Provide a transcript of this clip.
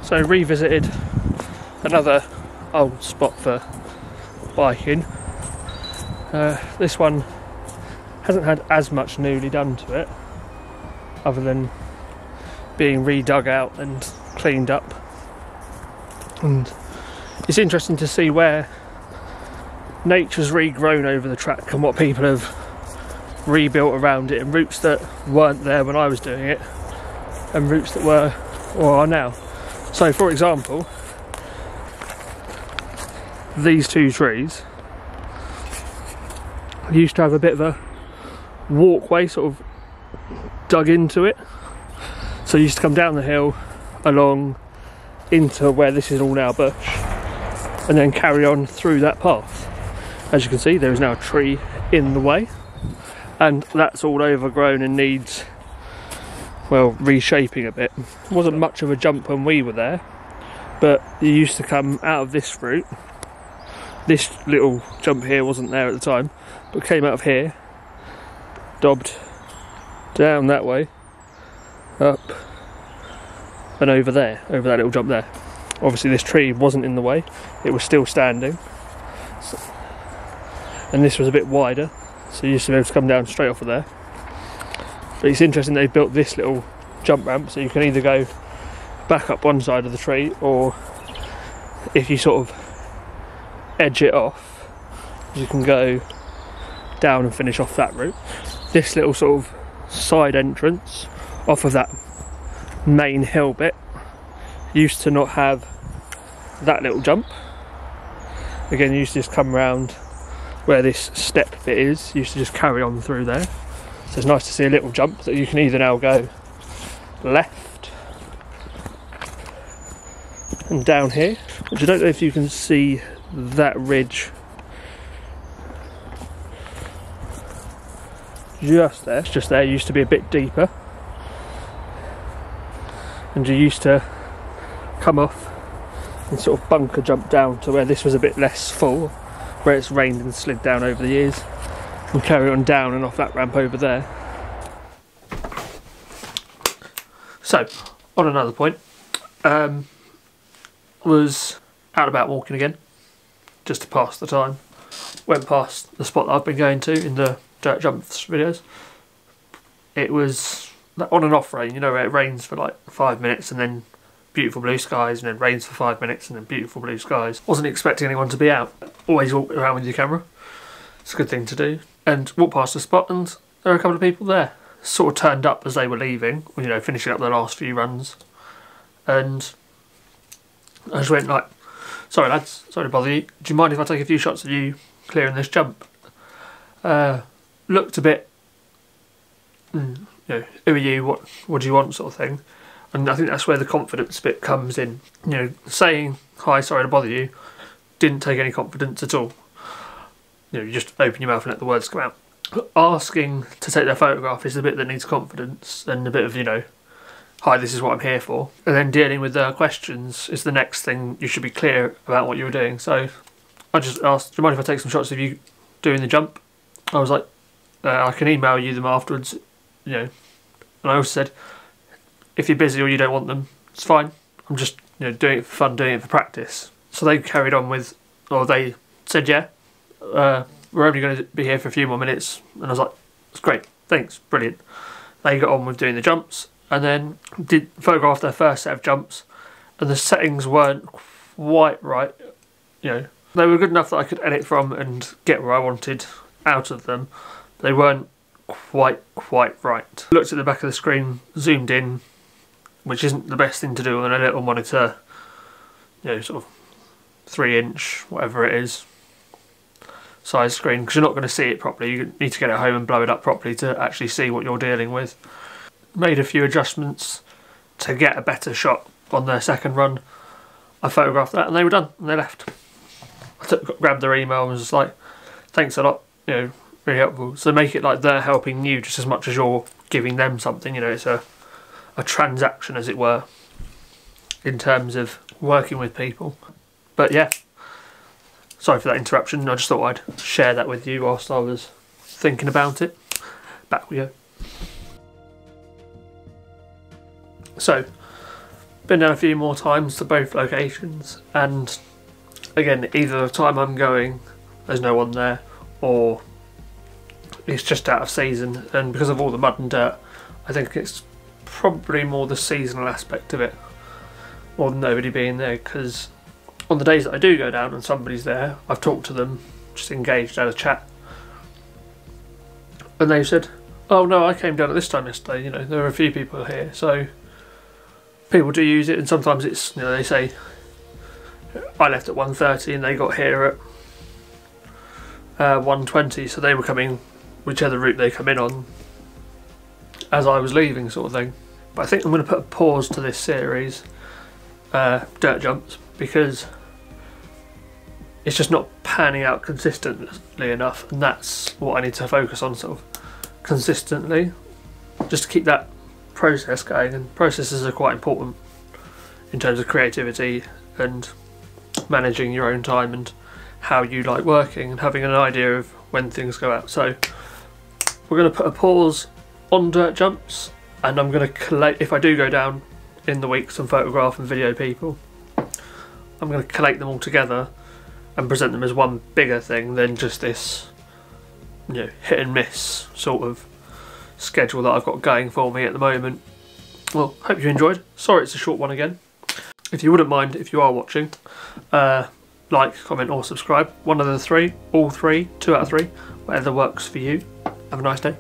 So revisited another old spot for biking. This one hasn't had as much newly done to it, other than being redug out and cleaned up. And it's interesting to see where nature's regrown over the track and what people have rebuilt around it, and routes that weren't there when I was doing it and routes that were or are now. So for example, these two trees used to have a bit of a walkway sort of dug into it, so you used to come down the hill along into where this is all now bush and then carry on through that path. As you can see, there is now a tree in the way, and that's all overgrown and needs, well, reshaping a bit. It wasn't much of a jump when we were there, but you used to come out of this route. This little jump here wasn't there at the time, but came out of here, dobbed down that way, up and over there, over that little jump there. Obviously this tree wasn't in the way, it was still standing, and this was a bit wider, so you used to be able to come down straight off of there. But it's interesting they've built this little jump ramp, so you can either go back up one side of the tree, or if you sort of edge it off, you can go down and finish off that route. This little sort of side entrance off of that main hill bit used to not have that little jump. Again, you used to just come around where this step bit is, you used to just carry on through there. So it's nice to see a little jump that you can either now go left and down here, which I don't know if you can see that ridge just there. It's just there, it used to be a bit deeper, and you used to come off and sort of bunker jump down to where this was a bit less full, where it's rained and slid down over the years, and carry on down and off that ramp over there. So, on another point, was out about walking again, just to pass the time. Went past the spot that I've been going to in the dirt jumps videos. It was on and off rain, you know, where it rains for like 5 minutes and then beautiful blue skies, and then rains for 5 minutes and then beautiful blue skies. Wasn't expecting anyone to be out. Always walk around with your camera. It's a good thing to do. And walked past the spot and there were a couple of people there. Sort of turned up as they were leaving, you know, finishing up their last few runs. And I just went like, sorry lads, sorry to bother you. Do you mind if I take a few shots of you clearing this jump? Looked a bit, you know, who are you, what do you want, sort of thing. And I think that's where the confidence bit comes in. You know, saying, hi, sorry to bother you, didn't take any confidence at all. You know, you just open your mouth and let the words come out. Asking to take their photograph is the bit that needs confidence, and a bit of, you know, hi, this is what I'm here for. And then dealing with their questions is the next thing. You should be clear about what you were doing. So I just asked, do you mind if I take some shots of you doing the jump? I was like, I can email you them afterwards, you know. And I also said, if you're busy or you don't want them, it's fine. I'm just, you know, doing it for fun, doing it for practice. So they carried on with, or they said, yeah, we're only going to be here for a few more minutes. And I was like, it's great, thanks, brilliant. They got on with doing the jumps, and then did photograph their first set of jumps, and the settings weren't quite right, you know. They were good enough that I could edit from and get where I wanted out of them. They weren't quite right. Looked at the back of the screen, zoomed in, which isn't the best thing to do on a little monitor, you know, sort of 3-inch, whatever it is, size screen, because you're not going to see it properly. You need to get it home and blow it up properly to actually see what you're dealing with. Made a few adjustments to get a better shot on their second run. I photographed that and they were done and they left. I grabbed their email and was just like, thanks a lot, you know, really helpful. So make it like they're helping you just as much as you're giving them something, you know. It's a transaction, as it were, in terms of working with people. But yeah, sorry for that interruption. I just thought I'd share that with you whilst I was thinking about it. Back we go. So, been down a few more times to both locations, and again, either the time I'm going there's no one there, or it's just out of season, and because of all the mud and dirt, I think it's probably more the seasonal aspect of it, more than nobody being there, because on the days that I do go down and somebody's there, I've talked to them, just engaged, had a chat, and they said, oh no, I came down at this time yesterday, you know, there are a few people here, so people do use it, and sometimes it's, you know, they say, I left at 1:30 and they got here at 1:20, so they were coming whichever route they come in on as I was leaving, sort of thing. But I think I'm going to put a pause to this series, Dirt Jumps, because it's just not panning out consistently enough, and that's what I need to focus on, sort of consistently, just to keep that process going. And processes are quite important in terms of creativity and managing your own time and how you like working and having an idea of when things go out. So we're going to put a pause on Dirt Jumps, and I'm going to collate, if I do go down in the weeks and photograph and video people, I'm going to collate them all together and present them as one bigger thing than just this, you know, hit and miss sort of schedule that I've got going for me at the moment. Well, hope you enjoyed. Sorry it's a short one again. If you wouldn't mind, if you are watching, like, comment or subscribe. One of the three, all three, 2 out of 3, whatever works for you. Have a nice day.